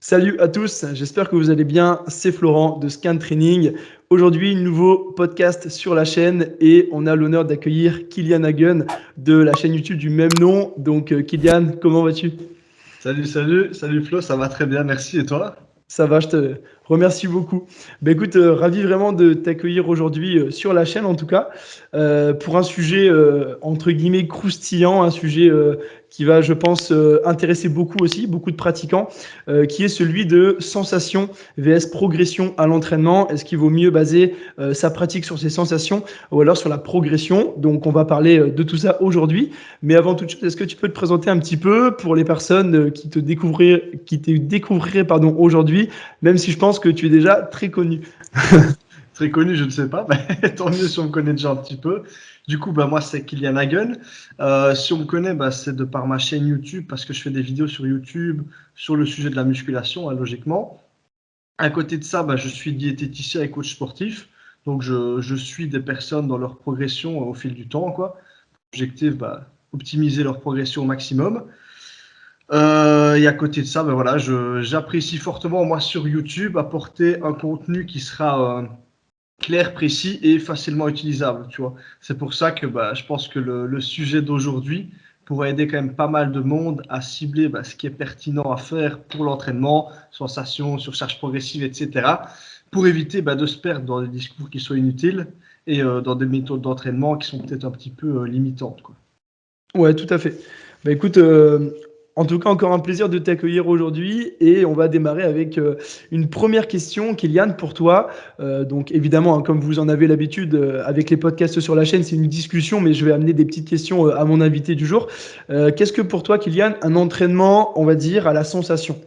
Salut à tous, j'espère que vous allez bien. C'est Florent de Scan Training. Aujourd'hui, nouveau podcast sur la chaîne et on a l'honneur d'accueillir Kylian Hagen de la chaîne YouTube du même nom. Donc, Kylian, comment vas-tu? Salut Flo, ça va très bien, merci. Et toi? Ça va, je te remercie beaucoup. Ben écoute, ravi vraiment de t'accueillir aujourd'hui sur la chaîne en tout cas, pour un sujet entre guillemets croustillant, un sujet qui va, je pense, intéresser beaucoup aussi, beaucoup de pratiquants, qui est celui de sensation vs progression à l'entraînement. Est-ce qu'il vaut mieux baser sa pratique sur ses sensations ou alors sur la progression? Donc on va parler de tout ça aujourd'hui. Mais avant toute chose, est-ce que tu peux te présenter un petit peu pour les personnes qui te découvriraient pardon, aujourd'hui, même si je pense que tu es déjà très connu. Très connu, je ne sais pas, mais tant mieux si on me connaît déjà un petit peu. Du coup, moi, c'est Kylian Hagen. Si on me connaît, c'est de par ma chaîne YouTube, parce que je fais des vidéos sur YouTube sur le sujet de la musculation, hein, logiquement. À côté de ça, je suis diététicien et coach sportif. Donc, je suis des personnes dans leur progression au fil du temps, quoi. Objectif, optimiser leur progression au maximum. Et à côté de ça, voilà, j'apprécie fortement, moi, sur YouTube, apporter un contenu qui sera clair, précis et facilement utilisable, tu vois. C'est pour ça que je pense que le sujet d'aujourd'hui pourrait aider quand même pas mal de monde à cibler ce qui est pertinent à faire pour l'entraînement, sensation, surcharge progressive, etc., pour éviter de se perdre dans des discours qui sont inutiles et dans des méthodes d'entraînement qui sont peut-être un petit peu limitantes, quoi. Ouais, tout à fait. Bah écoute, en tout cas, encore un plaisir de t'accueillir aujourd'hui et on va démarrer avec une première question, Kylian, pour toi. Donc évidemment, hein, comme vous en avez l'habitude avec les podcasts sur la chaîne, c'est une discussion, mais je vais amener des petites questions à mon invité du jour. Qu'est-ce que pour toi, Kylian, un entraînement, on va dire, à la sensation?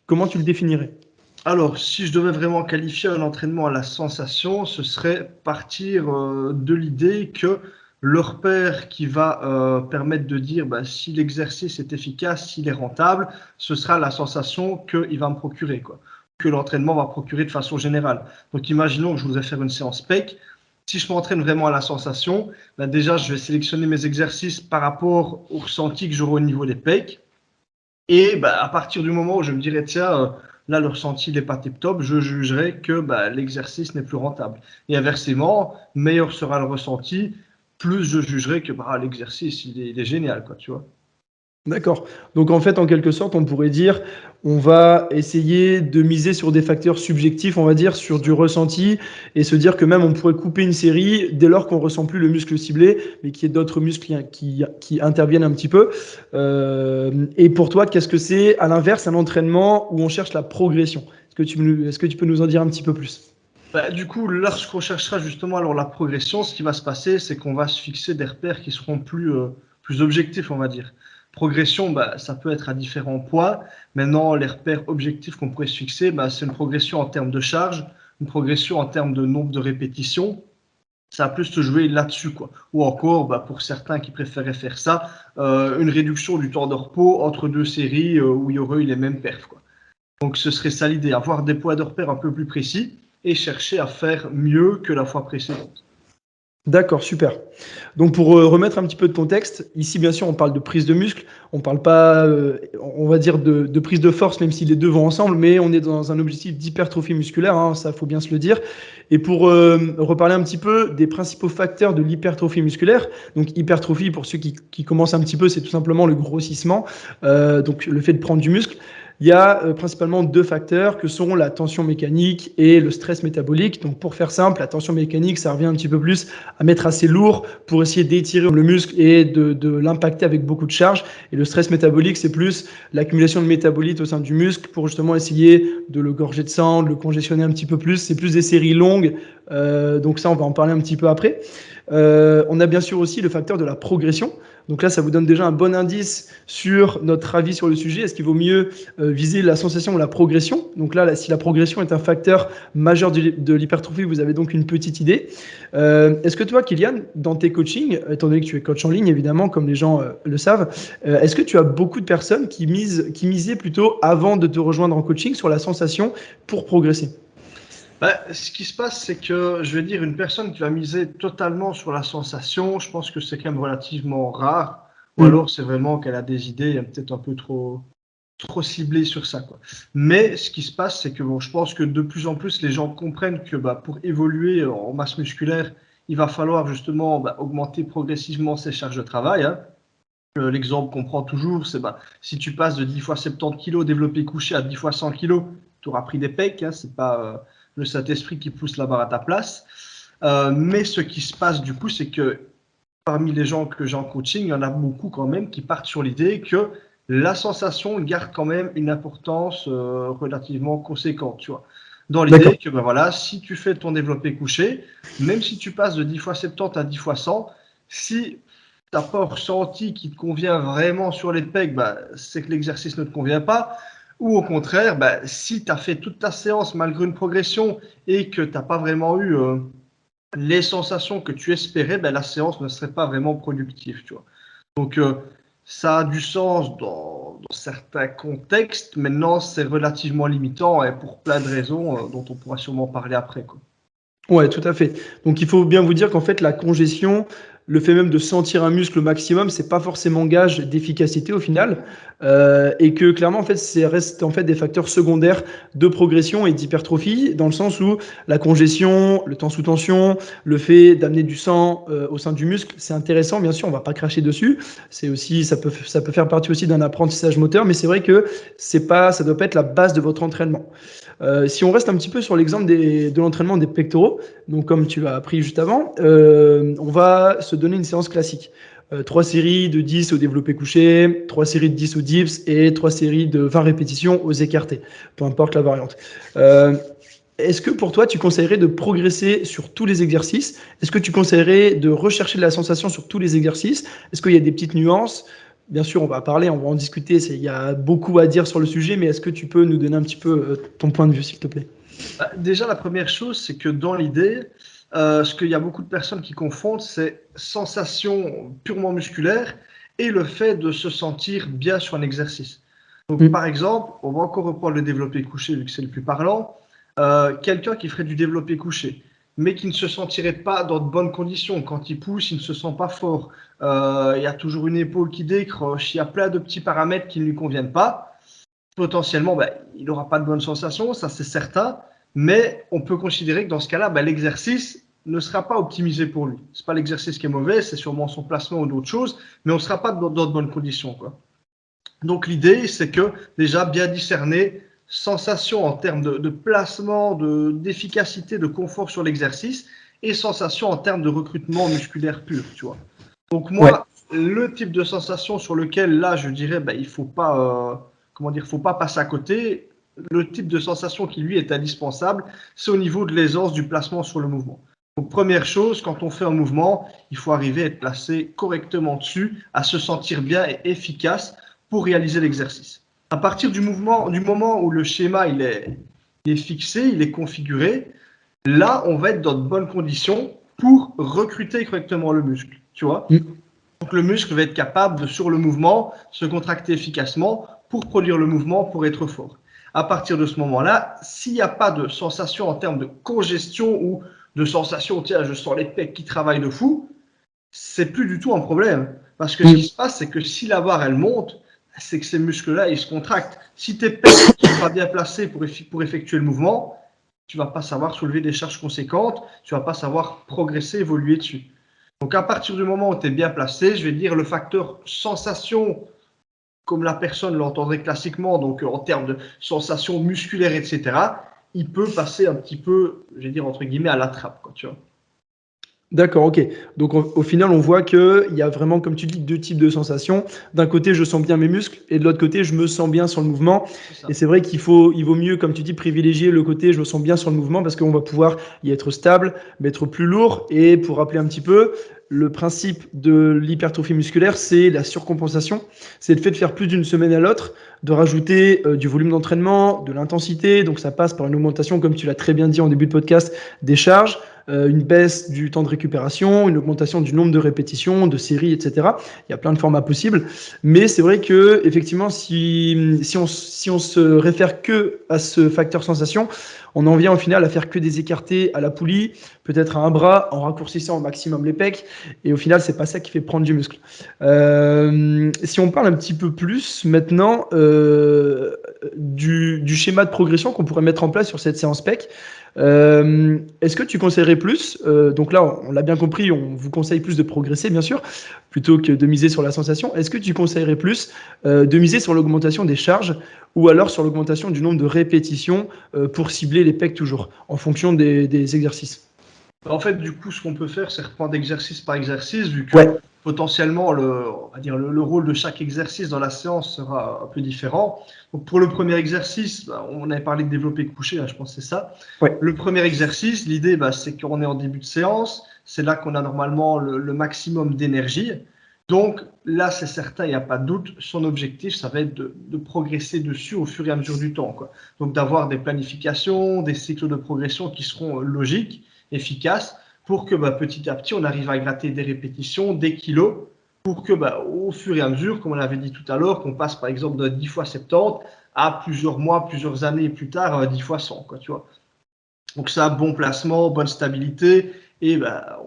Comment tu le définirais? Alors, si je devais vraiment qualifier un entraînement à la sensation, ce serait partir de l'idée que le repère qui va permettre de dire si l'exercice est efficace, s'il est rentable, ce sera la sensation qu'il va me procurer, quoi, que l'entraînement va procurer de façon générale. Donc, imaginons que je voudrais faire une séance PEC. Si je m'entraîne vraiment à la sensation, déjà, je vais sélectionner mes exercices par rapport au ressenti que j'aurai au niveau des pecs. Et à partir du moment où je me dirais, tiens, là, le ressenti n'est pas tip-top, je jugerai que l'exercice n'est plus rentable. Et inversement, meilleur sera le ressenti, plus je jugerai que l'exercice, il est génial, quoi, tu vois. D'accord. Donc en fait, en quelque sorte, on pourrait dire, on va essayer de miser sur des facteurs subjectifs, on va dire, sur du Ça. ressenti, et se dire que même on pourrait couper une série dès lors qu'on ressent plus le muscle ciblé, mais qu'il y ait d'autres muscles qui interviennent un petit peu. Et pour toi, qu'est-ce que c'est, à l'inverse, un entraînement où on cherche la progression? Est-ce que tu peux nous en dire un petit peu plus? Du coup, lorsqu'on cherchera justement alors la progression, ce qui va se passer, c'est qu'on va se fixer des repères qui seront plus objectifs, on va dire. Progression, ça peut être à différents points. Maintenant, les repères objectifs qu'on pourrait se fixer, c'est une progression en termes de charge, une progression en termes de nombre de répétitions. Ça va plus se jouer là-dessus, quoi. Ou encore, pour certains qui préféraient faire ça, une réduction du temps de repos entre deux séries où il y aurait eu les mêmes perfs, quoi. Donc ce serait ça l'idée, avoir des points de repère un peu plus précis et chercher à faire mieux que la fois précédente. D'accord, super. Donc pour remettre un petit peu de contexte, ici bien sûr on parle de prise de muscle, on parle pas, on va dire de prise de force, même si les deux vont ensemble, mais on est dans un objectif d'hypertrophie musculaire, hein, ça faut bien se le dire. Et pour reparler un petit peu des principaux facteurs de l'hypertrophie musculaire, donc hypertrophie pour ceux qui commencent un petit peu, c'est tout simplement le grossissement, donc le fait de prendre du muscle. Il y a principalement deux facteurs que sont la tension mécanique et le stress métabolique. Donc pour faire simple, la tension mécanique, ça revient un petit peu plus à mettre assez lourd pour essayer d'étirer le muscle et de l'impacter avec beaucoup de charge. Et le stress métabolique, c'est plus l'accumulation de métabolites au sein du muscle pour justement essayer de le gorger de sang, de le congestionner un petit peu plus. C'est plus des séries longues. Donc ça, on va en parler un petit peu après. On a bien sûr aussi le facteur de la progression. Donc là, ça vous donne déjà un bon indice sur notre avis sur le sujet. Est-ce qu'il vaut mieux viser la sensation ou la progression? Donc là, si la progression est un facteur majeur de l'hypertrophie, vous avez donc une petite idée. Est-ce que toi, Kylian, dans tes coachings, étant donné que tu es coach en ligne, évidemment, comme les gens le savent, est-ce que tu as beaucoup de personnes qui misaient plutôt avant de te rejoindre en coaching sur la sensation pour progresser? Ce qui se passe, c'est que je vais dire une personne qui va miser totalement sur la sensation, je pense que c'est quand même relativement rare. Ou Mm. alors c'est vraiment qu'elle a des idées peut-être un peu trop trop ciblé sur ça, quoi. Mais ce qui se passe, c'est que bon, je pense que de plus en plus, les gens comprennent que pour évoluer en masse musculaire, il va falloir justement augmenter progressivement ses charges de travail, hein. L'exemple qu'on prend toujours, c'est si tu passes de 10 fois 70 kg développé couché à 10 fois 100 kg, tu auras pris des pecs, hein, c'est pas le Saint-Esprit qui pousse la barre à ta place. Mais ce qui se passe du coup, c'est que parmi les gens que j'ai en coaching, il y en a beaucoup quand même qui partent sur l'idée que la sensation garde quand même une importance relativement conséquente, tu vois. Dans l'idée que voilà, si tu fais ton développé couché, même si tu passes de 10 fois 70 à 10 fois 100, si tu n'as pas ressenti qui te convient vraiment sur les pecs, c'est que l'exercice ne te convient pas. Ou au contraire, si tu as fait toute ta séance malgré une progression et que tu n'as pas vraiment eu les sensations que tu espérais, la séance ne serait pas vraiment productive, tu vois. Donc, ça a du sens dans certains contextes. Maintenant, c'est relativement limitant et pour plein de raisons dont on pourra sûrement parler après, quoi. Ouais, tout à fait. Donc, il faut bien vous dire qu'en fait, la congestion, le fait même de sentir un muscle au maximum, c'est pas forcément gage d'efficacité au final, et que clairement, en fait, ça reste en fait des facteurs secondaires de progression et d'hypertrophie, dans le sens où la congestion, le temps sous tension, le fait d'amener du sang au sein du muscle, c'est intéressant, bien sûr, on va pas cracher dessus. C'est aussi, ça peut faire partie aussi d'un apprentissage moteur, mais c'est vrai que ça doit pas être la base de votre entraînement. Si on reste un petit peu sur l'exemple de l'entraînement des pectoraux, donc comme tu l'as appris juste avant, on va se donner une séance classique. 3 séries de 10 au développé couché, 3 séries de 10 au dips et 3 séries de 20 répétitions aux écartés, peu importe la variante. Est-ce que pour toi, tu conseillerais de progresser sur tous les exercices? Est-ce que tu conseillerais de rechercher de la sensation sur tous les exercices? Est-ce qu'il y a des petites nuances? Bien sûr, on va parler, on va en discuter. Il y a beaucoup à dire sur le sujet, mais est-ce que tu peux nous donner un petit peu ton point de vue, s'il te plaît? Déjà, la première chose, c'est que dans l'idée, ce qu'il y a beaucoup de personnes qui confondent, c'est sensation purement musculaire et le fait de se sentir bien sur un exercice. Donc, par exemple, on va encore reprendre le développé couché, vu que c'est le plus parlant. Quelqu'un qui ferait du développé couché, mais qui ne se sentirait pas dans de bonnes conditions. Quand il pousse, il ne se sent pas fort. Il y a toujours une épaule qui décroche. Il y a plein de petits paramètres qui ne lui conviennent pas. Potentiellement, il n'aura pas de bonnes sensations, ça c'est certain. Mais on peut considérer que dans ce cas-là, l'exercice ne sera pas optimisé pour lui. Ce n'est pas l'exercice qui est mauvais, c'est sûrement son placement ou d'autres choses, mais on ne sera pas dans de bonnes conditions, quoi. Donc l'idée, c'est que déjà bien discerner sensation en termes de placement, d'efficacité, de confort sur l'exercice et sensation en termes de recrutement musculaire pur, tu vois. Donc moi, le type de sensation sur lequel là, je dirais, il faut pas, faut pas passer à côté. Le type de sensation qui lui est indispensable, c'est au niveau de l'aisance du placement sur le mouvement. Donc première chose, quand on fait un mouvement, il faut arriver à être placé correctement dessus, à se sentir bien et efficace pour réaliser l'exercice. À partir du moment où le schéma il est fixé, il est configuré, là, on va être dans de bonnes conditions pour recruter correctement le muscle, tu vois. Donc le muscle va être capable de, sur le mouvement, se contracter efficacement pour produire le mouvement, pour être fort. À partir de ce moment-là, s'il n'y a pas de sensation en termes de congestion ou de sensation, tiens, je sens les pecs qui travaillent de fou, c'est plus du tout un problème. Parce que ce qui se passe, c'est que si la barre, elle monte, c'est que ces muscles-là, ils se contractent. Si tes pecs ne sont pas bien placés pour effectuer le mouvement, tu ne vas pas savoir soulever des charges conséquentes, tu ne vas pas savoir progresser, évoluer dessus. Donc, à partir du moment où tu es bien placé, je vais dire le facteur sensation, comme la personne l'entendrait classiquement, donc en termes de sensation musculaire, etc., il peut passer un petit peu, je vais dire, entre guillemets, à la trappe, quoi, tu vois. D'accord, ok. Donc au final, on voit qu'il y a vraiment, comme tu dis, deux types de sensations. D'un côté, je sens bien mes muscles, et de l'autre côté, je me sens bien sur le mouvement. Et c'est vrai il vaut mieux, comme tu dis, privilégier le côté je me sens bien sur le mouvement parce qu'on va pouvoir y être stable, mais être plus lourd. Et pour rappeler un petit peu, le principe de l'hypertrophie musculaire, c'est la surcompensation. C'est le fait de faire plus d'une semaine à l'autre, de rajouter du volume d'entraînement, de l'intensité. Donc ça passe par une augmentation, comme tu l'as très bien dit en début de podcast, des charges, une baisse du temps de récupération, une augmentation du nombre de répétitions, de séries, etc. Il y a plein de formats possibles. Mais c'est vrai que effectivement, si on se réfère que à ce facteur sensation, on en vient au final à faire que des écartés à la poulie, peut-être à un bras, en raccourcissant au maximum les pecs. Et au final, c'est pas ça qui fait prendre du muscle. Si on parle un petit peu plus maintenant du schéma de progression qu'on pourrait mettre en place sur cette séance PEC. Est-ce que tu conseillerais plus, donc là on l'a bien compris, on vous conseille plus de progresser bien sûr, plutôt que de miser sur la sensation. Est-ce que tu conseillerais plus de miser sur l'augmentation des charges ou alors sur l'augmentation du nombre de répétitions pour cibler les pecs toujours, en fonction des exercices? En fait, du coup, ce qu'on peut faire, c'est reprendre exercice par exercice, vu que Ouais, potentiellement, on va dire le rôle de chaque exercice dans la séance sera un peu différent. Donc, pour le premier exercice, on avait parlé de développé couché, je pense que c'est ça. ouais, Le premier exercice, l'idée, c'est qu'on est en début de séance, c'est là qu'on a normalement le maximum d'énergie. Donc là, c'est certain, il n'y a pas de doute, son objectif, ça va être de progresser dessus au fur et à mesure du temps, quoi. Donc d'avoir des planifications, des cycles de progression qui seront logiques, efficaces, pour que petit à petit, on arrive à gratter des répétitions, des kilos, pour que au fur et à mesure, comme on l'avait dit tout à l'heure, qu'on passe par exemple de 10 fois 70 à plusieurs mois, plusieurs années plus tard, 10 fois 100, quoi, tu vois. Donc ça, bon placement, bonne stabilité, et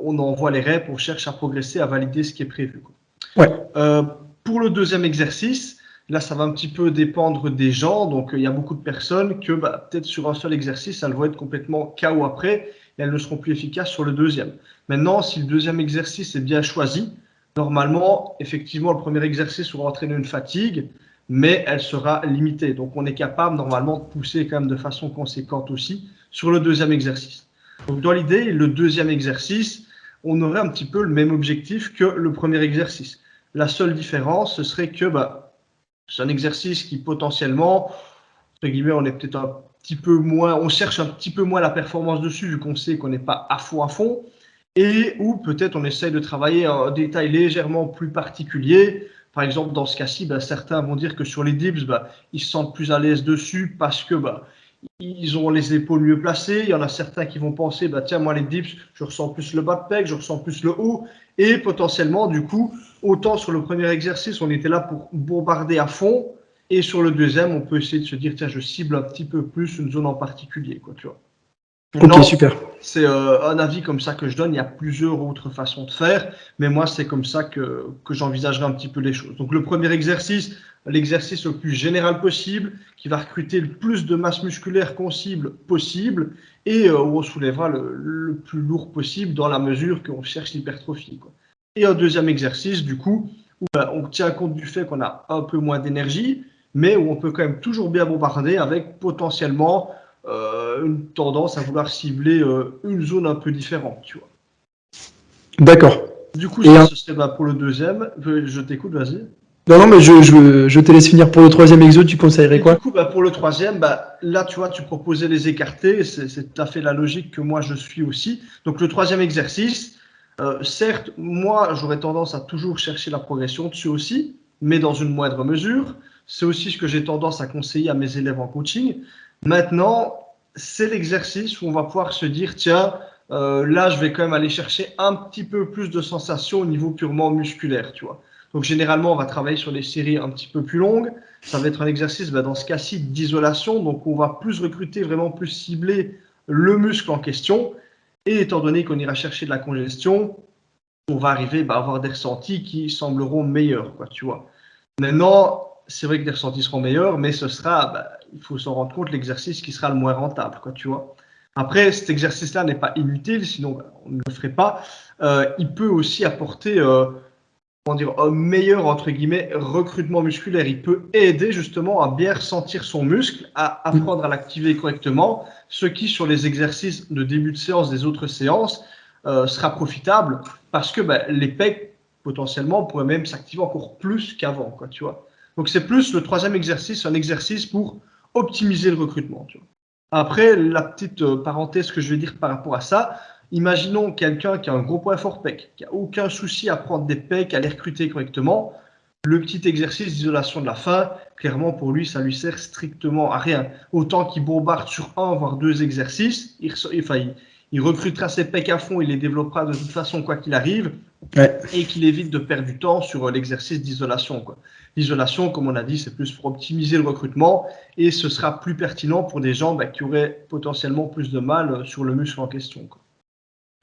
on envoie les reps, on cherche à progresser, à valider ce qui est prévu, quoi. ouais. Euh, pour le deuxième exercice, là, ça va un petit peu dépendre des gens. Donc, il y a beaucoup de personnes que peut-être sur un seul exercice, elles vont être complètement KO après et elles ne seront plus efficaces sur le deuxième. Maintenant, si le deuxième exercice est bien choisi, normalement, effectivement, le premier exercice aura entraîné une fatigue, mais elle sera limitée. Donc, on est capable normalement de pousser quand même de façon conséquente aussi sur le deuxième exercice. Donc, dans l'idée, le deuxième exercice, on aurait un petit peu le même objectif que le premier exercice. La seule différence, ce serait que c'est un exercice qui potentiellement, entre guillemets, on est peut-être un petit peu moins, on cherche un petit peu moins la performance dessus, vu qu'on sait qu'on n'est pas à fond, et où peut-être on essaye de travailler un détail légèrement plus particulier. Par exemple, dans ce cas-ci, certains vont dire que sur les dips, ils se sentent plus à l'aise dessus parce que ils ont les épaules mieux placées. Il y en a certains qui vont penser, tiens, moi, les dips, je ressens plus le bas de pec, je ressens plus le haut. Et potentiellement, du coup, autant sur le premier exercice, on était là pour bombarder à fond. Et sur le deuxième, on peut essayer de se dire, tiens, je cible un petit peu plus une zone en particulier, quoi, tu vois. Ok, Non, super. c'est un avis comme ça que je donne. Il y a plusieurs autres façons de faire, mais moi, c'est comme ça que j'envisagerai un petit peu les choses. Donc, le premier exercice, l'exercice le plus général possible, qui va recruter le plus de masse musculaire qu'on cible possible, et où on soulèvera le plus lourd possible dans la mesure qu'on cherche l'hypertrophie, quoi. Et un deuxième exercice, du coup, où on tient compte du fait qu'on a un peu moins d'énergie, mais où on peut quand même toujours bien bombarder avec potentiellement une tendance à vouloir cibler une zone un peu différente, tu vois. D'accord. Du coup, Et ça, ce serait pour le deuxième. Je t'écoute, vas-y. non, non, mais je te laisse finir pour le troisième exo. Tu conseillerais Et du quoi? coup, pour le troisième, là, tu vois, tu proposais les écartés. C'est tout à fait la logique que moi, je suis aussi. Donc, le troisième exercice, certes, moi, j'aurais tendance à toujours chercher la progression dessus aussi, mais dans une moindre mesure. C'est aussi ce que j'ai tendance à conseiller à mes élèves en coaching. Maintenant, c'est l'exercice où on va pouvoir se dire, tiens, là, je vais quand même aller chercher un petit peu plus de sensations au niveau purement musculaire, tu vois. Donc, généralement, on va travailler sur des séries un petit peu plus longues. Ça va être un exercice, dans ce cas-ci, d'isolation. Donc, on va plus recruter, vraiment plus cibler le muscle en question. Et étant donné qu'on ira chercher de la congestion, on va arriver à avoir des ressentis qui sembleront meilleurs, quoi, tu vois. Maintenant, c'est vrai que les ressentis seront meilleurs, mais ce sera, il faut s'en rendre compte, l'exercice qui sera le moins rentable, quoi, tu vois. Après, cet exercice-là n'est pas inutile, sinon on ne le ferait pas. Il peut aussi apporter comment dire, un meilleur, entre guillemets, recrutement musculaire. Il peut aider justement à bien ressentir son muscle, à apprendre à l'activer correctement, ce qui, sur les exercices de début de séance des autres séances, sera profitable parce que les pecs, potentiellement, pourraient même s'activer encore plus qu'avant, quoi, tu vois. Donc, c'est plus le troisième exercice, un exercice pour optimiser le recrutement, tu vois. Après, la petite parenthèse que je vais dire par rapport à ça, imaginons quelqu'un qui a un gros poids fort pec, qui n'a aucun souci à prendre des pecs, à les recruter correctement. Le petit exercice d'isolation de la fin, clairement pour lui, ça lui sert strictement à rien. Autant qu'il bombarde sur un, voire deux exercices, il recrutera ses pecs à fond, il les développera de toute façon quoi qu'il arrive, Ouais. et qu'il évite de perdre du temps sur l'exercice d'isolation, quoi. L'isolation, comme on a dit, c'est plus pour optimiser le recrutement, et ce sera plus pertinent pour des gens qui auraient potentiellement plus de mal sur le muscle en question, quoi.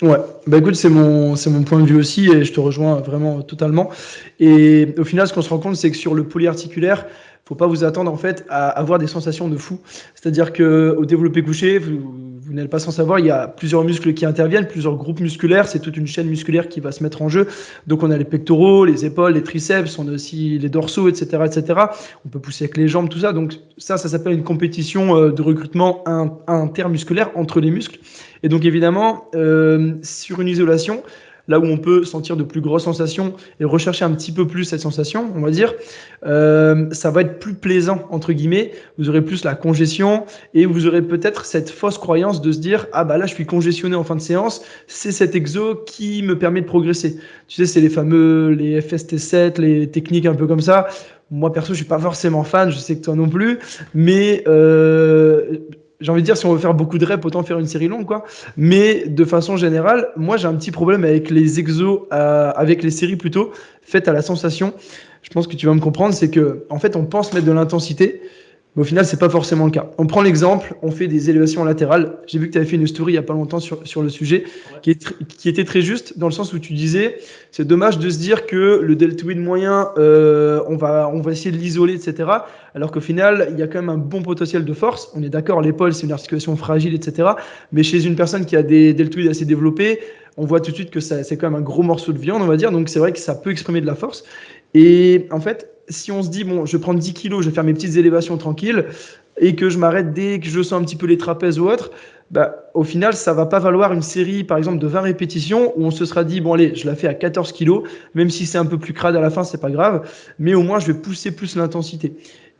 Ouais, écoute, c'est mon point de vue aussi et je te rejoins vraiment totalement. Et au final, ce qu'on se rend compte, c'est que sur le polyarticulaire, faut pas vous attendre en fait à avoir des sensations de fou. C'est-à-dire qu'au développé couché, vous n'êtes pas sans savoir, il y a plusieurs muscles qui interviennent, plusieurs groupes musculaires, c'est toute une chaîne musculaire qui va se mettre en jeu. Donc on a les pectoraux, les épaules, les triceps, on a aussi les dorsaux, etc., etc. On peut pousser avec les jambes, tout ça. Donc ça s'appelle une compétition de recrutement intermusculaire entre les muscles. Et donc évidemment, sur une isolation, là où on peut sentir de plus grosses sensations et rechercher un petit peu plus cette sensation, on va dire, ça va être plus plaisant, entre guillemets. Vous aurez plus la congestion et vous aurez peut-être cette fausse croyance de se dire « Ah bah là, je suis congestionné en fin de séance, c'est cet exo qui me permet de progresser. » Tu sais, c'est les fameux, les FST7, les techniques un peu comme ça. Moi, perso, je suis pas forcément fan, je sais que toi non plus, mais j'ai envie de dire, si on veut faire beaucoup de reps, autant faire une série longue, quoi. Mais de façon générale, moi, j'ai un petit problème avec les exos, avec les séries plutôt, faites à la sensation. Je pense que tu vas me comprendre, c'est que, en fait, on pense mettre de l'intensité, mais au final, c'est pas forcément le cas. On prend l'exemple, on fait des élévations latérales. J'ai vu que tu avais fait une story il y a pas longtemps sur le sujet, qui était très juste, dans le sens où tu disais, c'est dommage de se dire que le deltoïde moyen, on va essayer de l'isoler, etc. Alors qu'au final, il y a quand même un bon potentiel de force. On est d'accord, l'épaule, c'est une articulation fragile, etc. Mais chez une personne qui a des deltoïdes assez développés, on voit tout de suite que c'est quand même un gros morceau de viande, on va dire. Donc c'est vrai que ça peut exprimer de la force. Et en fait, si on se dit, bon, je vais prendre 10 kilos, je vais faire mes petites élévations tranquilles, et que je m'arrête dès que je sens un petit peu les trapèzes ou autre, bah, au final, ça va pas valoir une série, par exemple, de 20 répétitions où on se sera dit, bon, allez, je la fais à 14 kilos, même si c'est un peu plus crade à la fin, c'est pas grave, mais au moins, je vais pousser plus l'intensité.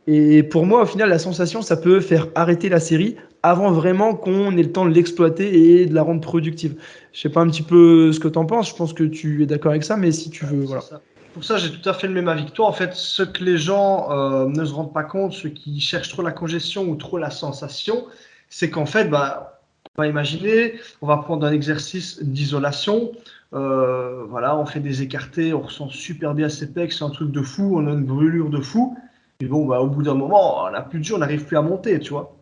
Et pour moi, au final, la sensation, ça peut faire arrêter la série avant vraiment qu'on ait le temps de l'exploiter et de la rendre productive. Je sais pas un petit peu ce que tu en penses, je pense que tu es d'accord avec ça, mais si tu veux, voilà. Ça. Pour ça, j'ai tout à fait le même avis que toi. En fait, ce que les gens ne se rendent pas compte, ceux qui cherchent trop la congestion ou trop la sensation, c'est qu'en fait, bah, on va imaginer, on va prendre un exercice d'isolation. Voilà, on fait des écartés, on ressent super bien ses pecs, c'est un truc de fou, on a une brûlure de fou. Et bon, bah, au bout d'un moment, on n'a plus de jus, on n'arrive plus à monter, tu vois.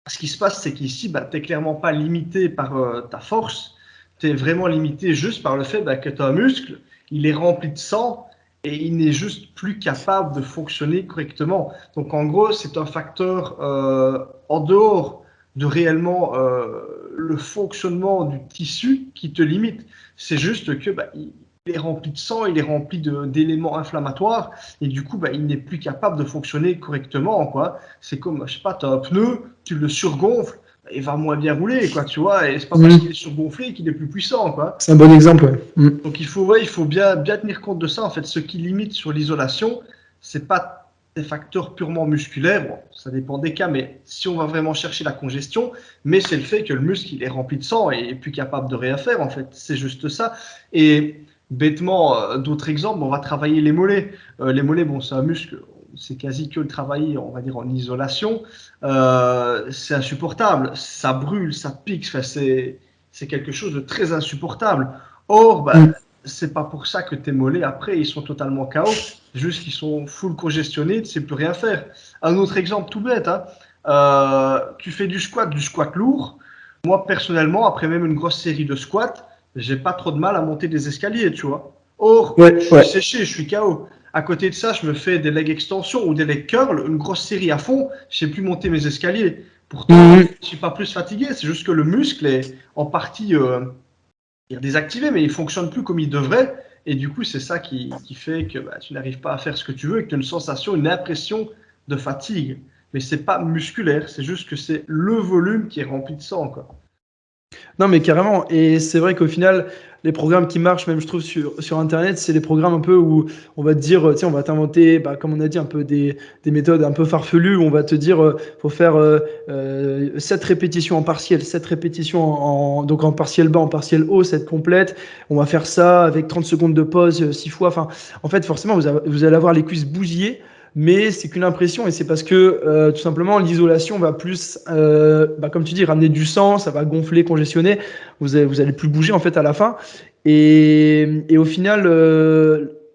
Ce qui se passe, c'est qu'ici, bah, tu n'es clairement pas limité par ta force, tu es vraiment limité juste par le fait bah, que tu as un muscle, il est rempli de sang et il n'est juste plus capable de fonctionner correctement. Donc en gros, c'est un facteur en dehors de réellement le fonctionnement du tissu qui te limite. C'est juste que bah, il est rempli de sang, il est rempli d'éléments inflammatoires et du coup, bah, il n'est plus capable de fonctionner correctement, quoi. C'est comme, je sais pas, tu as un pneu, tu le surgonfles, il va moins bien rouler, quoi, tu vois, et c'est pas parce qu'il est surgonflé qu'il est plus puissant, quoi. C'est un bon exemple, ouais. Donc il faut bien tenir compte de ça, en fait. Ce qui limite sur l'isolation, c'est pas des facteurs purement musculaires, bon, ça dépend des cas, mais si on va vraiment chercher la congestion, mais c'est le fait que le muscle, il est rempli de sang et est plus capable de rien faire, en fait. C'est juste ça. Et bêtement, d'autres exemples, on va travailler les mollets. Les mollets, bon, c'est un muscle, c'est quasi que le travailler, on va dire, en isolation. C'est insupportable, ça brûle, ça pique, enfin, c'est quelque chose de très insupportable. Or, bah, c'est pas pour ça que tes mollets, après, ils sont totalement KO. C'est juste qu'ils sont full congestionnés, tu sais plus rien faire. Un autre exemple tout bête, hein. Tu fais du squat lourd. Moi, personnellement, après même une grosse série de squats, j'ai pas trop de mal à monter des escaliers, tu vois. Or, Ouais, je ouais. suis séché, je suis KO. À côté de ça, je me fais des leg extensions ou des leg curls, une grosse série à fond, je sais plus monter mes escaliers. Pourtant, je suis pas plus fatigué, c'est juste que le muscle est en partie désactivé, mais il fonctionne plus comme il devrait. Et du coup, c'est ça qui fait que bah, tu n'arrives pas à faire ce que tu veux et que tu as une sensation, une impression de fatigue. Mais c'est pas musculaire, c'est juste que c'est le volume qui est rempli de sang, quoi. Non, mais carrément. Et c'est vrai qu'au final, les programmes qui marchent, même je trouve sur Internet, c'est les programmes un peu où on va te dire, tu sais, on va t'inventer, bah, comme on a dit, un peu des méthodes un peu farfelues, où on va te dire, faut faire 7 répétitions en partiel, 7 répétitions donc en partiel bas, en partiel haut, 7 complètes. On va faire ça avec 30 secondes de pause, 6 fois. Enfin, en fait, forcément, vous allez avoir les cuisses bousillées. Mais c'est qu'une impression et c'est parce que tout simplement l'isolation va plus, bah, comme tu dis, ramener du sang, ça va gonfler, congestionner, vous allez plus bouger en fait à la fin. Et au final,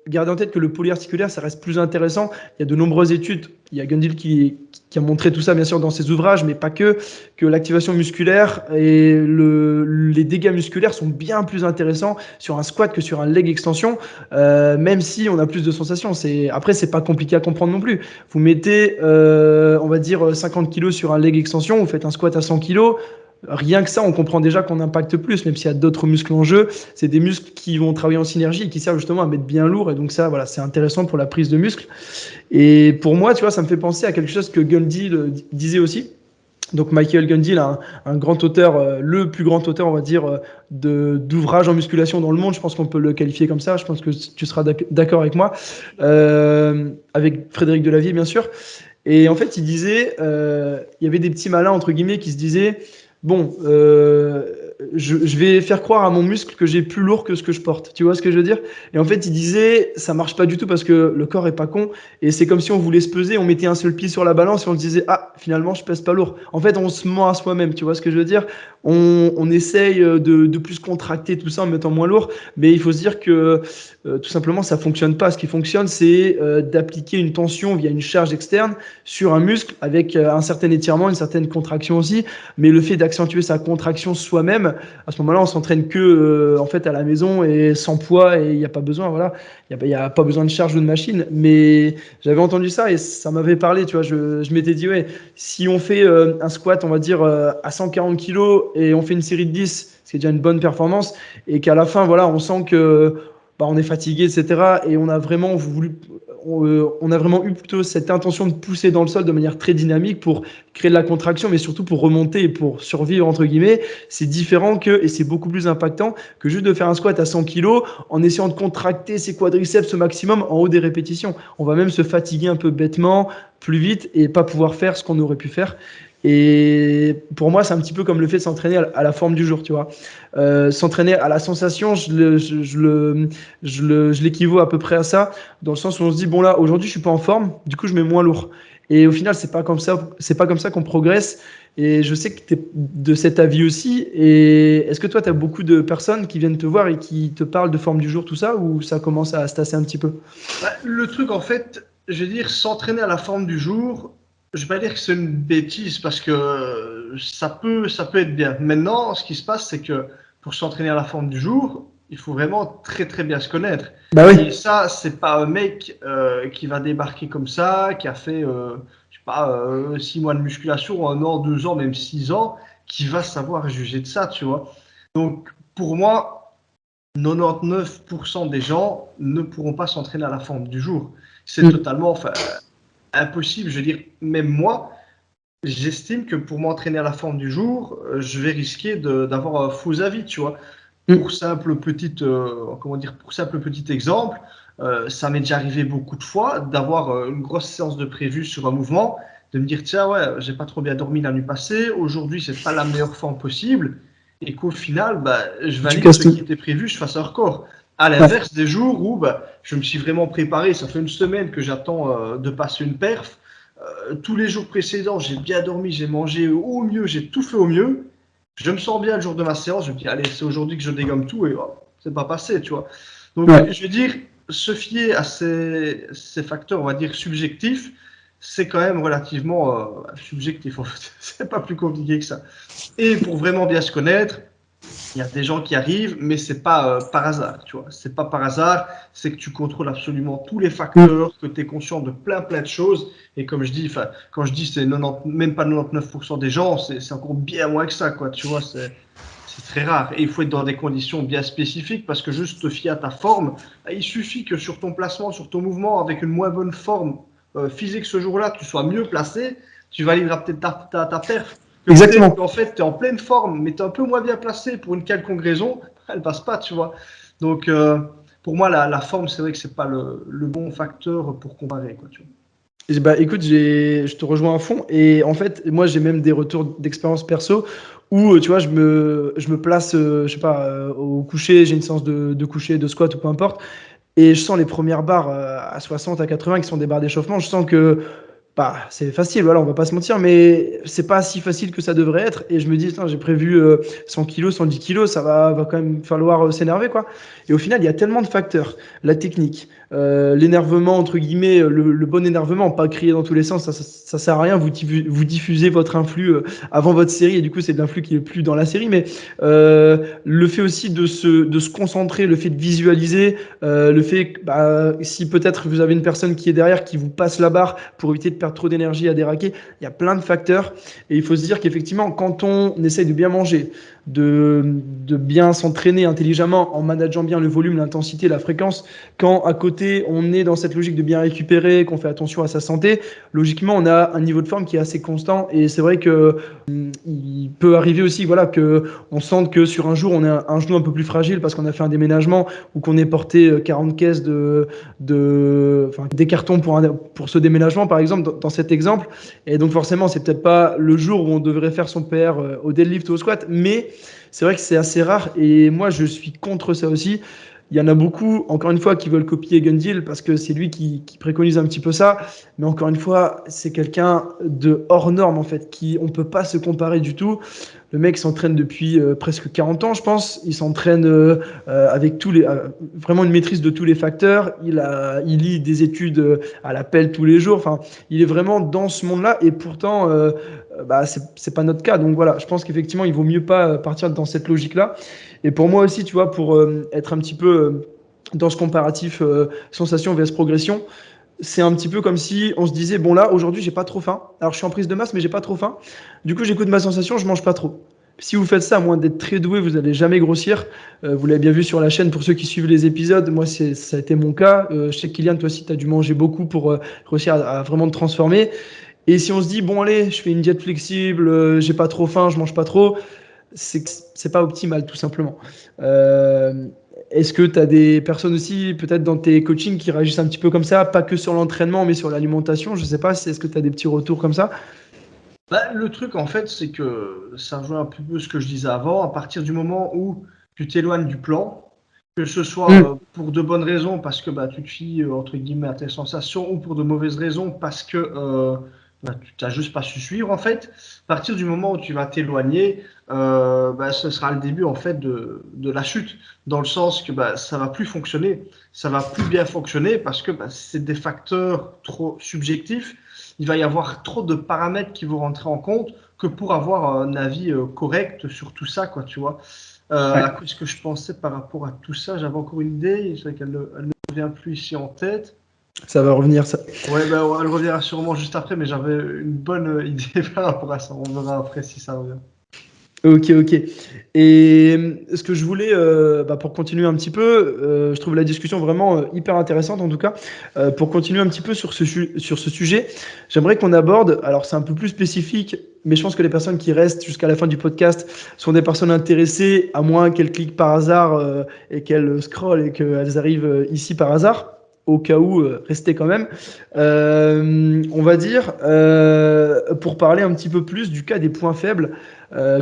garder en tête que le polyarticulaire, ça reste plus intéressant. Il y a de nombreuses études. Il y a Gundil qui a montré tout ça, bien sûr, dans ses ouvrages, mais pas que l'activation musculaire et les dégâts musculaires sont bien plus intéressants sur un squat que sur un leg extension, même si on a plus de sensations. Après, c'est pas compliqué à comprendre non plus. Vous mettez, on va dire, 50 kg sur un leg extension, vous faites un squat à 100 kg. Rien que ça, on comprend déjà qu'on impacte plus, même s'il y a d'autres muscles en jeu. C'est des muscles qui vont travailler en synergie et qui servent justement à mettre bien lourd. Et donc ça, voilà, c'est intéressant pour la prise de muscle. Et pour moi, tu vois, ça me fait penser à quelque chose que Gundil disait aussi. Donc Michael Gundil, un grand auteur, le plus grand auteur, on va dire, d'ouvrages en musculation dans le monde. Je pense qu'on peut le qualifier comme ça. Je pense que tu seras d'accord avec moi. Avec Frédéric Delavier, bien sûr. Et en fait, il disait, il y avait des petits malins, entre guillemets, qui se disaient, bon, je vais faire croire à mon muscle que j'ai plus lourd que ce que je porte. Tu vois ce que je veux dire? Et en fait, il disait, ça marche pas du tout parce que le corps est pas con. Et c'est comme si on voulait se peser, on mettait un seul pied sur la balance et on se disait, ah, finalement, je pèse pas lourd. En fait, on se ment à soi-même. Tu vois ce que je veux dire? On essaye de plus contracter tout ça en mettant moins lourd. Mais il faut se dire que tout simplement, ça fonctionne pas. Ce qui fonctionne, c'est d'appliquer une tension via une charge externe sur un muscle avec un certain étirement, une certaine contraction aussi. Mais le fait d'accentuer sa contraction soi-même, à ce moment-là, on s'entraîne que en fait à la maison et sans poids et il n'y a pas besoin, voilà, il y a pas besoin de charge ou de machine. Mais j'avais entendu ça et ça m'avait parlé, tu vois. Je m'étais dit ouais, si on fait un squat, on va dire à 140 kg et on fait une série de 10, c'est déjà une bonne performance et qu'à la fin, voilà, on sent que on est fatigué, etc. Et on a vraiment on a vraiment eu plutôt cette intention de pousser dans le sol de manière très dynamique pour créer de la contraction, mais surtout pour remonter et pour survivre, entre guillemets. C'est différent et c'est beaucoup plus impactant que juste de faire un squat à 100 kg en essayant de contracter ses quadriceps au maximum en haut des répétitions. On va même se fatiguer un peu bêtement, plus vite et pas pouvoir faire ce qu'on aurait pu faire. Et pour moi, c'est un petit peu comme le fait de s'entraîner à la forme du jour, tu vois. S'entraîner à la sensation, je l'équivaut à peu près à ça, dans le sens où on se dit, bon là, aujourd'hui, je suis pas en forme, du coup, je mets moins lourd. Et au final, c'est pas comme ça qu'on progresse. Et je sais que tu es de cet avis aussi. Et est-ce que toi, tu as beaucoup de personnes qui viennent te voir et qui te parlent de forme du jour, tout ça, ou ça commence à se tasser un petit peu? Le truc, en fait, je veux dire, s'entraîner à la forme du jour, je vais pas dire que c'est une bêtise parce que ça peut être bien. Maintenant, ce qui se passe, c'est que pour s'entraîner à la forme du jour, il faut vraiment très très bien se connaître. Bah oui. Et ça, c'est pas un mec qui va débarquer comme ça, qui a fait, je sais pas, 6 mois de musculation, 1 an, 2 ans, même 6 ans, qui va savoir juger de ça, tu vois. Donc, pour moi, 99% des gens ne pourront pas s'entraîner à la forme du jour. C'est totalement, enfin, impossible. Je veux dire, même moi, j'estime que pour m'entraîner à la forme du jour, je vais risquer d'avoir un faux avis, tu vois. Pour simple petite, comment dire, pour simple petit exemple, ça m'est déjà arrivé beaucoup de fois d'avoir une grosse séance de prévu sur un mouvement, de me dire tiens ouais, j'ai pas trop bien dormi la nuit passée, aujourd'hui c'est pas la meilleure forme possible, et qu'au final, bah, je valide ce qui était prévu, je fasse un record. À l'inverse des jours où bah, je me suis vraiment préparé, ça fait une semaine que j'attends de passer une perf. Tous les jours précédents, j'ai bien dormi, j'ai mangé au mieux, j'ai tout fait au mieux. Je me sens bien le jour de ma séance, je me dis, allez, c'est aujourd'hui que je dégomme tout et oh, c'est pas passé, tu vois. Donc, je veux dire, se fier à ces facteurs, on va dire, subjectifs, c'est quand même relativement subjectif. C'est pas plus compliqué que ça. Et pour vraiment bien se connaître, il y a des gens qui arrivent, mais c'est pas par hasard, tu vois. C'est pas par hasard, c'est que tu contrôles absolument tous les facteurs, que tu es conscient de plein de choses. Et comme je dis, enfin, quand je dis c'est 90, même pas 99% des gens, c'est encore bien moins que ça, quoi. Tu vois, c'est très rare. Et il faut être dans des conditions bien spécifiques parce que juste te fier à ta forme, bah, il suffit que sur ton placement, sur ton mouvement, avec une moins bonne forme physique ce jour-là, tu sois mieux placé, tu valideras peut-être ta perf. Exactement. En fait, tu es en pleine forme, mais tu es un peu moins bien placé pour une quelconque raison, elle passe pas, tu vois. Donc, pour moi, la forme, c'est vrai que c'est pas le bon facteur pour comparer, quoi, tu vois. Bah, écoute, je te rejoins à fond. Et en fait, moi, j'ai même des retours d'expérience perso où, tu vois, je me place, je sais pas, au coucher, j'ai une séance de coucher, de squat ou peu importe. Et je sens les premières barres à 60, à 80 qui sont des barres d'échauffement. Je sens que bah, c'est facile, voilà, on va pas se mentir, mais c'est pas si facile que ça devrait être. Et je me dis, j'ai prévu 100 kilos, 110 kilos, ça va quand même falloir s'énerver, quoi. Et au final, il y a tellement de facteurs. La technique, l'énervement, entre guillemets, le bon énervement, pas crier dans tous les sens, ça sert à rien. Vous diffusez votre influx avant votre série et du coup, c'est de l'influx qui est plus dans la série. Mais le fait aussi de se concentrer, le fait de visualiser, le fait que si peut-être vous avez une personne qui est derrière qui vous passe la barre pour éviter de perdre trop d'énergie à déraquer, il y a plein de facteurs. Et il faut se dire qu'effectivement, quand on essaye de bien manger, de bien s'entraîner intelligemment en manageant bien le volume, l'intensité, la fréquence, quand à côté on est dans cette logique de bien récupérer, qu'on fait attention à sa santé, logiquement on a un niveau de forme qui est assez constant. Et c'est vrai que il peut arriver aussi voilà, qu'on sente que sur un jour on a un genou un peu plus fragile parce qu'on a fait un déménagement ou qu'on est porté 40 caisses des cartons pour ce déménagement par exemple dans cet exemple. Et donc forcément c'est peut-être pas le jour où on devrait faire son PR au deadlift ou au squat, mais c'est vrai que c'est assez rare et moi je suis contre ça aussi. Il y en a beaucoup, encore une fois, qui veulent copier Gundeal parce que c'est lui qui préconise un petit peu ça. Mais encore une fois, c'est quelqu'un de hors norme, en fait, on ne peut pas se comparer du tout. Le mec s'entraîne depuis presque 40 ans, je pense. Il s'entraîne avec vraiment une maîtrise de tous les facteurs. Il lit des études à l'appel tous les jours. Enfin, il est vraiment dans ce monde-là. Et pourtant, c'est pas notre cas. Donc voilà, je pense qu'effectivement, il vaut mieux pas partir dans cette logique-là. Et pour moi aussi, tu vois, pour être un petit peu dans ce comparatif sensation vs progression, c'est un petit peu comme si on se disait, bon là, aujourd'hui, j'ai pas trop faim. Alors, je suis en prise de masse, mais j'ai pas trop faim. Du coup, j'écoute ma sensation, je mange pas trop. Si vous faites ça, à moins d'être très doué, vous n'allez jamais grossir. Vous l'avez bien vu sur la chaîne, pour ceux qui suivent les épisodes, moi, ça a été mon cas. Je sais que Kylian, toi aussi, tu as dû manger beaucoup pour réussir à vraiment te transformer. Et si on se dit, bon allez, je fais une diète flexible, j'ai pas trop faim, je mange pas trop, c'est pas optimal tout simplement. Euh, Est-ce que tu as des personnes aussi, peut-être dans tes coachings, qui réagissent un petit peu comme ça, pas que sur l'entraînement, mais sur l'alimentation? Je sais pas, est-ce que tu as des petits retours comme ça? Le truc, en fait, c'est que ça rejoint un peu ce que je disais avant. À partir du moment où tu t'éloignes du plan, que ce soit Mm. pour de bonnes raisons, parce que tu te fies, entre guillemets, à tes sensations, ou pour de mauvaises raisons, parce que tu n'as juste pas su suivre, en fait, à partir du moment où tu vas t'éloigner, ce sera le début, en fait, de la chute, dans le sens que ça va plus fonctionner, ça va plus bien fonctionner, parce que c'est des facteurs trop subjectifs. Il va y avoir trop de paramètres qui vont rentrer en compte que pour avoir un avis correct sur tout ça, quoi, tu vois. À Ouais, quoi est-ce que je pensais par rapport à tout ça? J'avais encore une idée, c'est vrai qu'elle ne revient plus ici en tête. ça va revenir ça. Ouais, elle reviendra sûrement juste après, mais j'avais une bonne idée par rapport à ça. On verra après si ça revient. Ok, ok. Et ce que je voulais, pour continuer un petit peu, je trouve la discussion vraiment hyper intéressante en tout cas. Pour continuer un petit peu sur sur ce sujet, j'aimerais qu'on aborde, alors c'est un peu plus spécifique, mais je pense que les personnes qui restent jusqu'à la fin du podcast sont des personnes intéressées, à moins qu'elles cliquent par hasard et qu'elles scrollent et qu'elles arrivent ici par hasard. Au cas où, restez quand même. On va dire, pour parler un petit peu plus du cas des points faibles.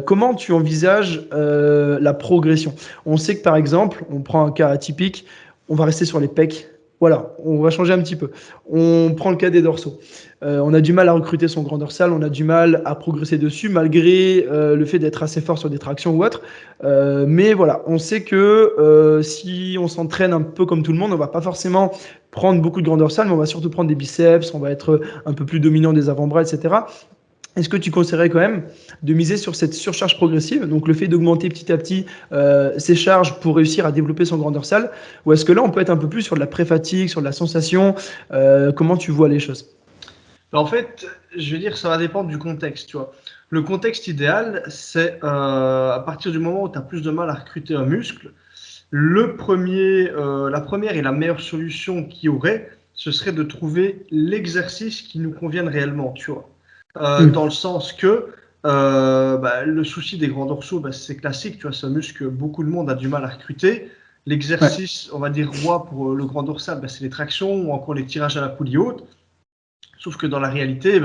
Comment tu envisages la progression? On sait que par exemple, on prend un cas atypique, on va rester sur les pecs. Voilà, on va changer un petit peu. On prend le cas des dorsaux. On a du mal à recruter son grand dorsal, on a du mal à progresser dessus malgré le fait d'être assez fort sur des tractions ou autre. Mais voilà, on sait que si on s'entraîne un peu comme tout le monde, on va pas forcément prendre beaucoup de grand dorsal, mais on va surtout prendre des biceps, on va être un peu plus dominant des avant-bras, etc. Est-ce que tu conseillerais quand même de miser sur cette surcharge progressive, donc le fait d'augmenter petit à petit ses charges pour réussir à développer son grand dorsal, ou est-ce que là on peut être un peu plus sur de la pré-fatigue, sur de la sensation? Comment tu vois les choses? En fait, je vais dire, ça va dépendre du contexte, tu vois. Le contexte idéal, c'est à partir du moment où tu as plus de mal à recruter un muscle, la première et la meilleure solution qu'il y aurait, ce serait de trouver l'exercice qui nous convienne réellement, tu vois. Dans le Mm. sens que le souci des grands dorsaux, c'est classique, tu vois, c'est un muscle que beaucoup de monde a du mal à recruter. Ouais. L'exercice, on va dire, roi pour le grand dorsal, c'est les tractions ou encore les tirages à la poulie haute. Sauf que dans la réalité,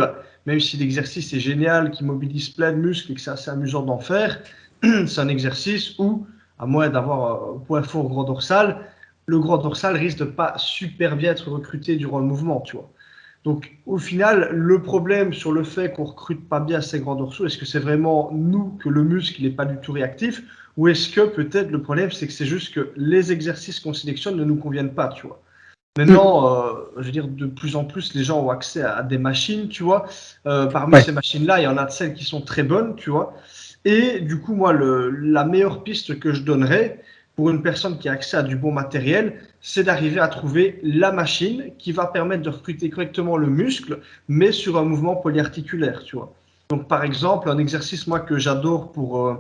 même si l'exercice est génial, qui mobilise plein de muscles et que c'est assez amusant d'en faire, c'est un exercice où, à moins d'avoir un point fort au grand dorsal, le grand dorsal risque de pas super bien être recruté durant le mouvement, tu vois. Donc, au final, le problème sur le fait qu'on recrute pas bien ces grands dorsaux, est-ce que c'est vraiment nous que le muscle n'est pas du tout réactif, ou est-ce que peut-être le problème c'est que c'est juste que les exercices qu'on sélectionne ne nous conviennent pas, tu vois. Maintenant, je veux dire, de plus en plus, les gens ont accès à des machines, tu vois. Parmi Ouais. ces machines-là, il y en a de celles qui sont très bonnes, tu vois. Et du coup, moi, la meilleure piste que je donnerais pour une personne qui a accès à du bon matériel, c'est d'arriver à trouver la machine qui va permettre de recruter correctement le muscle, mais sur un mouvement polyarticulaire, tu vois. Donc, par exemple, un exercice, moi, que j'adore pour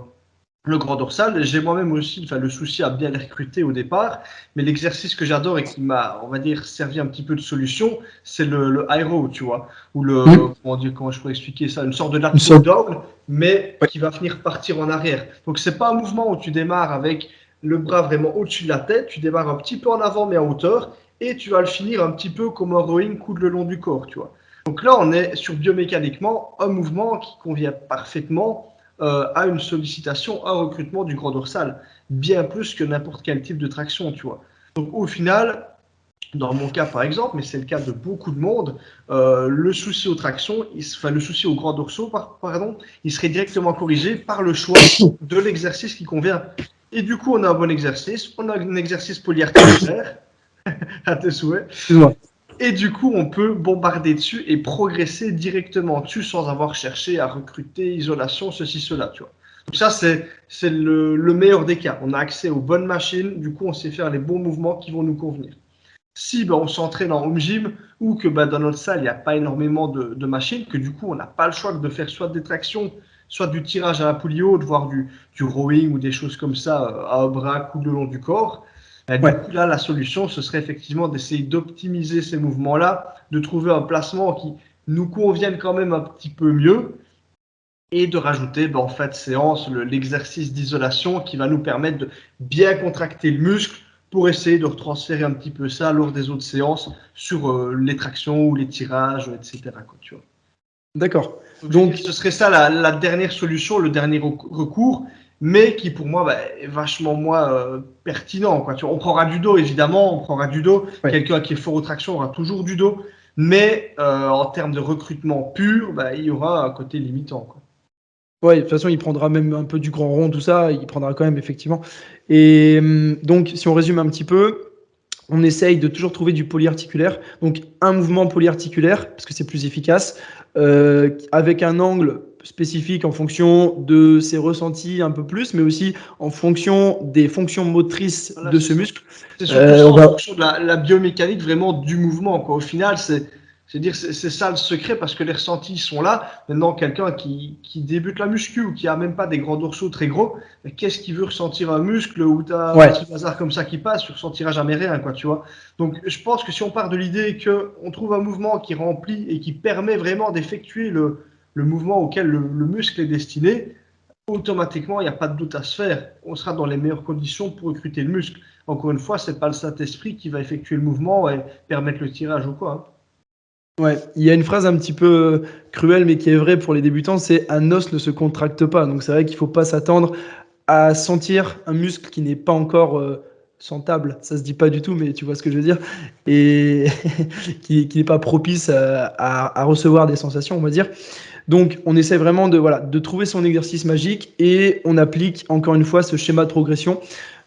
le grand dorsal, j'ai moi-même aussi le souci à bien les recruter au départ, mais l'exercice que j'adore et qui m'a, on va dire, servi un petit peu de solution, c'est le high row, tu vois, ou Hmm. comment je pourrais expliquer ça, une sorte de lat Une pull sorte. down, mais Ouais. qui va finir partir en arrière. Donc c'est pas un mouvement où tu démarres avec le bras vraiment au-dessus de la tête, tu démarres un petit peu en avant mais en hauteur, et tu vas le finir un petit peu comme un rowing coude le long du corps, tu vois. Donc là, on est sur biomécaniquement un mouvement qui convient parfaitement à une sollicitation, un recrutement du grand dorsal, bien plus que n'importe quel type de traction, tu vois. Donc au final, dans mon cas par exemple, mais c'est le cas de beaucoup de monde, le souci aux tractions, le souci aux grands dorsaux, pardon, il serait directement corrigé par le choix de l'exercice qui convient. Et du coup, on a un bon exercice, on a un exercice polyarticulaire, à tes souhaits, Excuse-moi. et du coup, on peut bombarder dessus et progresser directement dessus sans avoir cherché à recruter, isolation, ceci, cela, tu vois. Donc ça, c'est le meilleur des cas. On a accès aux bonnes machines, du coup, on sait faire les bons mouvements qui vont nous convenir. Si on s'entraîne en home gym ou que dans notre salle, il n'y a pas énormément de machines, que du coup, on n'a pas le choix de faire soit des tractions, soit du tirage à la poulie haute, voire du rowing ou des choses comme ça à un bras, coude le long du corps. Du Ouais. coup, là, la solution, ce serait effectivement d'essayer d'optimiser ces mouvements-là, de trouver un placement qui nous convienne quand même un petit peu mieux et de rajouter en fait séance l'exercice d'isolation qui va nous permettre de bien contracter le muscle pour essayer de retransférer un petit peu ça lors des autres séances sur les tractions ou les tirages, etc. Quoi, tu vois. D'accord. Donc je dirais que Donc, ce serait ça la dernière solution, le dernier recours, mais qui pour moi est vachement moins pertinent. Quoi. Tu vois, on prendra du dos évidemment, on prendra du dos. ouais. Quelqu'un qui est fort aux tractions aura toujours du dos, mais en termes de recrutement pur, il y aura un côté limitant. Quoi. Ouais, de toute façon, il prendra même un peu du grand rond, tout ça, il prendra quand même, effectivement. Et donc, si on résume un petit peu, on essaye de toujours trouver du polyarticulaire. Donc, un mouvement polyarticulaire, parce que c'est plus efficace, avec un angle spécifique en fonction de ses ressentis un peu plus, mais aussi en fonction des fonctions motrices Voilà, de c'est ce ça. muscle. C'est surtout ça On en va... fonction de la biomécanique vraiment du mouvement. Quoi. Au final, c'est ça le secret parce que les ressentis sont là. Maintenant, quelqu'un qui débute la muscu ou qui a même pas des grands dorsaux très gros, qu'est-ce qu'il veut ressentir un muscle où tu as un Ouais, petit bazar comme ça qui passe, tu ressentiras jamais rien, quoi, tu vois. Donc, je pense que si on part de l'idée qu'on trouve un mouvement qui remplit et qui permet vraiment d'effectuer le mouvement auquel le muscle est destiné, automatiquement, il n'y a pas de doute à se faire. On sera dans les meilleures conditions pour recruter le muscle. Encore une fois, ce n'est pas le Saint-Esprit qui va effectuer le mouvement et permettre le tirage ou quoi. Hein. ouais. Il y a une phrase un petit peu cruelle, mais qui est vraie pour les débutants, c'est un os ne se contracte pas. Donc, c'est vrai qu'il ne faut pas s'attendre à sentir un muscle qui n'est pas encore sentable. Ça se dit pas du tout, mais tu vois ce que je veux dire. Et qui n'est pas propice à recevoir des sensations, on va dire. Donc, on essaie vraiment de, voilà, de trouver son exercice magique et on applique encore une fois ce schéma de progression.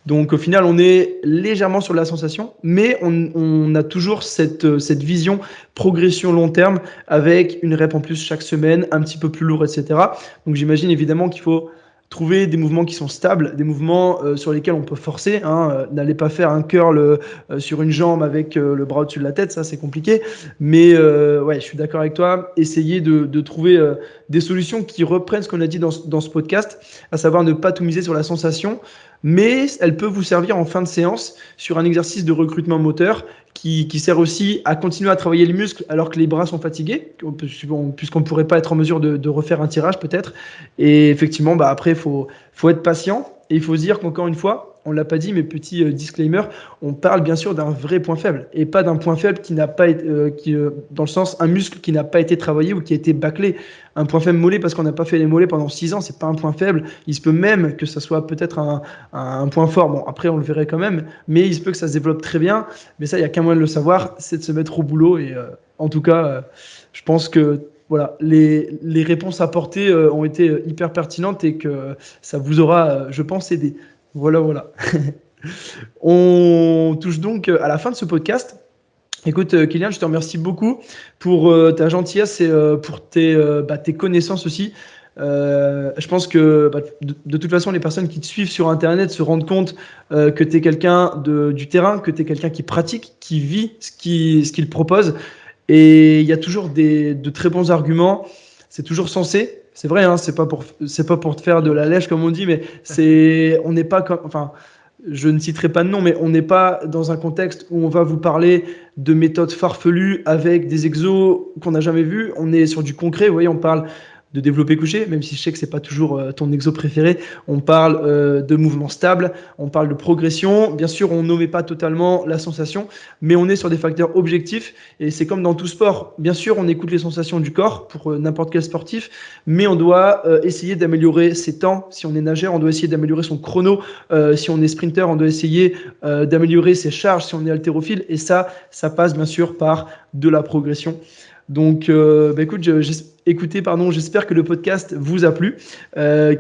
Donc, au final, on est légèrement sur la sensation, mais on a toujours cette vision progression long terme avec une rep en plus chaque semaine, un petit peu plus lourd, etc. Donc, j'imagine évidemment qu'il faut trouver des mouvements qui sont stables, des mouvements sur lesquels on peut forcer. Hein. N'allez pas faire un curl sur une jambe avec le bras au-dessus de la tête, ça c'est compliqué. Mais ouais, je suis d'accord avec toi. Essayez de trouver des solutions qui reprennent ce qu'on a dit dans ce podcast, à savoir ne pas tout miser sur la sensation, mais elle peut vous servir en fin de séance sur un exercice de recrutement moteur qui sert aussi à continuer à travailler les muscles alors que les bras sont fatigués, puisqu'on ne pourrait pas être en mesure de refaire un tirage peut-être. Et effectivement, bah, après, faut être patient et il faut se dire qu'encore une fois, on ne l'a pas dit, mais petit disclaimer, on parle bien sûr d'un vrai point faible et pas d'un point faible qui n'a pas été, dans le sens un muscle qui n'a pas été travaillé ou qui a été bâclé. Un point faible mollet parce qu'on n'a pas fait les mollets pendant 6 ans, c'est pas un point faible. Il se peut même que ça soit peut-être un point fort. Bon, après, on le verrait quand même, mais il se peut que ça se développe très bien. Mais ça, il n'y a qu'un moyen de le savoir, c'est de se mettre au boulot. Et en tout cas, je pense que voilà, les réponses apportées ont été hyper pertinentes et que ça vous aura, je pense, aidé. Voilà, voilà. On touche donc à la fin de ce podcast. Écoute, Kylian, je te remercie beaucoup pour ta gentillesse et pour tes connaissances aussi. Je pense que de toute façon, les personnes qui te suivent sur Internet se rendent compte que tu es quelqu'un du terrain, que tu es quelqu'un qui pratique, qui vit ce qu'il propose. Et il y a toujours de très bons arguments. C'est toujours censé. C'est vrai, hein, c'est pas pour te faire de la lèche comme on dit, mais on n'est pas comme, enfin, je ne citerai pas de nom, mais on n'est pas dans un contexte où on va vous parler de méthodes farfelues avec des exos qu'on n'a jamais vus. On est sur du concret. Vous voyez, on parle de développé couché, même si je sais que c'est pas toujours ton exo préféré. On parle de mouvements stables, on parle de progression. Bien sûr, on n'omet pas totalement la sensation, mais on est sur des facteurs objectifs. Et c'est comme dans tout sport. Bien sûr, on écoute les sensations du corps pour n'importe quel sportif, mais on doit essayer d'améliorer ses temps. Si on est nageur, on doit essayer d'améliorer son chrono. Si on est sprinter, on doit essayer d'améliorer ses charges. Si on est haltérophile, et ça passe bien sûr par de la progression. Donc, j'espère que le podcast vous a plu,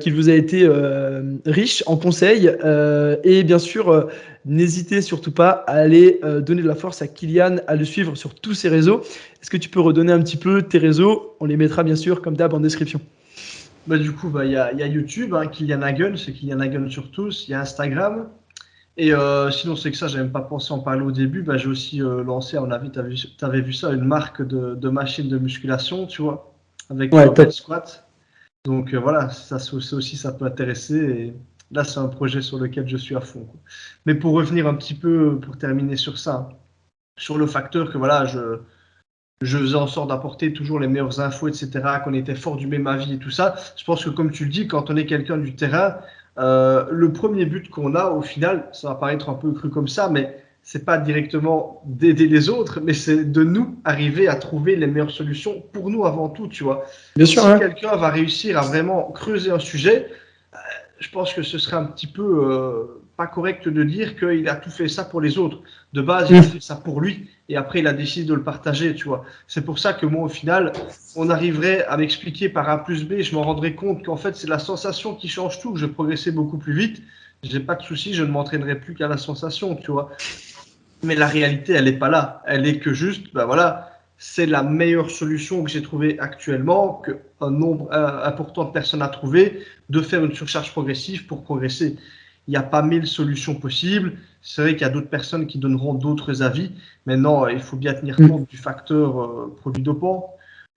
qu'il vous a été riche en conseils. Et bien sûr, n'hésitez surtout pas à aller donner de la force à Kylian, à le suivre sur tous ses réseaux. Est-ce que tu peux redonner un petit peu tes réseaux? On les mettra bien sûr, comme d'hab, en description. Du coup, il y a YouTube, hein, Kylian Hagen, c'est Kylian Hagen sur tous. Il y a Instagram. Et sinon, c'est que ça, j'avais même pas pensé en parler au début. J'ai aussi lancé, à mon avis, tu avais vu ça, une marque de machines de musculation, tu vois, avec Ouais, Bed top. Squat. Donc voilà, ça aussi, ça peut intéresser. Et là, c'est un projet sur lequel je suis à fond, quoi. Mais pour revenir un petit peu, pour terminer sur ça, sur le facteur que voilà, je faisais en sorte d'apporter toujours les meilleures infos, etc., qu'on était fort du même avis et tout ça. Je pense que, comme tu le dis, quand on est quelqu'un du terrain, le premier but qu'on a, au final, ça va paraître un peu cru comme ça, mais c'est pas directement d'aider les autres, mais c'est de nous arriver à trouver les meilleures solutions pour nous avant tout, tu vois. Bien sûr, Si hein. quelqu'un va réussir à vraiment creuser un sujet, je pense que ce serait un petit peu pas correct de dire qu'il a tout fait ça pour les autres. De base, il a fait ça pour lui et après, il a décidé de le partager, tu vois. C'est pour ça que moi, au final, on arriverait à m'expliquer par A plus B, je me rendrais compte qu'en fait, c'est la sensation qui change tout, que je progressais beaucoup plus vite. J'ai pas de souci, je ne m'entraînerai plus qu'à la sensation, tu vois. Mais la réalité, elle n'est pas là. Elle est que juste, voilà, c'est la meilleure solution que j'ai trouvée actuellement, qu'un nombre important de personnes a trouvé, de faire une surcharge progressive pour progresser. Il n'y a pas 1000 solutions possibles. C'est vrai qu'il y a d'autres personnes qui donneront d'autres avis. Maintenant, il faut bien tenir compte du facteur produit dopant,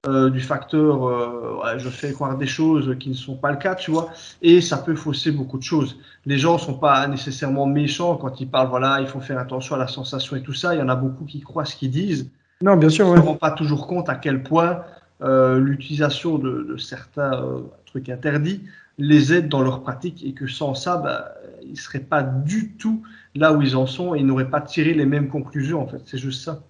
du facteur je fais croire des choses qui ne sont pas le cas, tu vois. Et ça peut fausser beaucoup de choses. Les gens ne sont pas nécessairement méchants quand ils parlent, voilà, il faut faire attention à la sensation et tout ça. Il y en a beaucoup qui croient ce qu'ils disent. Non, bien sûr, Ils ne ouais. se rendent pas toujours compte à quel point l'utilisation de certains trucs interdits les aide dans leur pratique et que sans ça, ils ne seraient pas du tout là où ils en sont et ils n'auraient pas tiré les mêmes conclusions, en fait. C'est juste ça.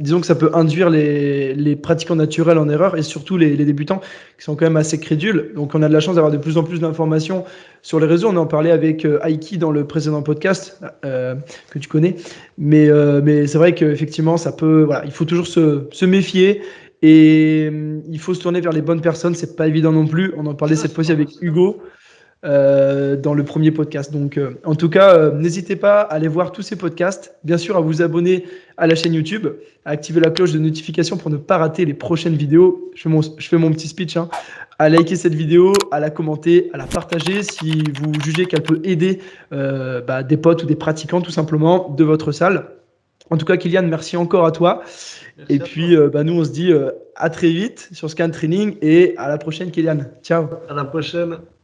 Disons que ça peut induire les pratiquants naturels en erreur et surtout les débutants qui sont quand même assez crédules. Donc, on a de la chance d'avoir de plus en plus d'informations sur les réseaux. On en parlait avec Aiki dans le précédent podcast que tu connais. Mais c'est vrai qu'effectivement, ça peut. Voilà, il faut toujours se méfier et il faut se tourner vers les bonnes personnes. C'est pas évident non plus. On en parlait cette fois-ci avec Hugo. Dans le premier podcast. Donc, en tout cas, n'hésitez pas à aller voir tous ces podcasts. Bien sûr, à vous abonner à la chaîne YouTube, à activer la cloche de notification pour ne pas rater les prochaines vidéos. Je fais mon petit speech, hein. À liker cette vidéo, à la commenter, à la partager si vous jugez qu'elle peut aider des potes ou des pratiquants tout simplement de votre salle. En tout cas, Kylian, merci encore à toi. Merci Et à puis, toi. nous, on se dit à très vite sur Scan Training et à la prochaine, Kylian. Ciao. À la prochaine.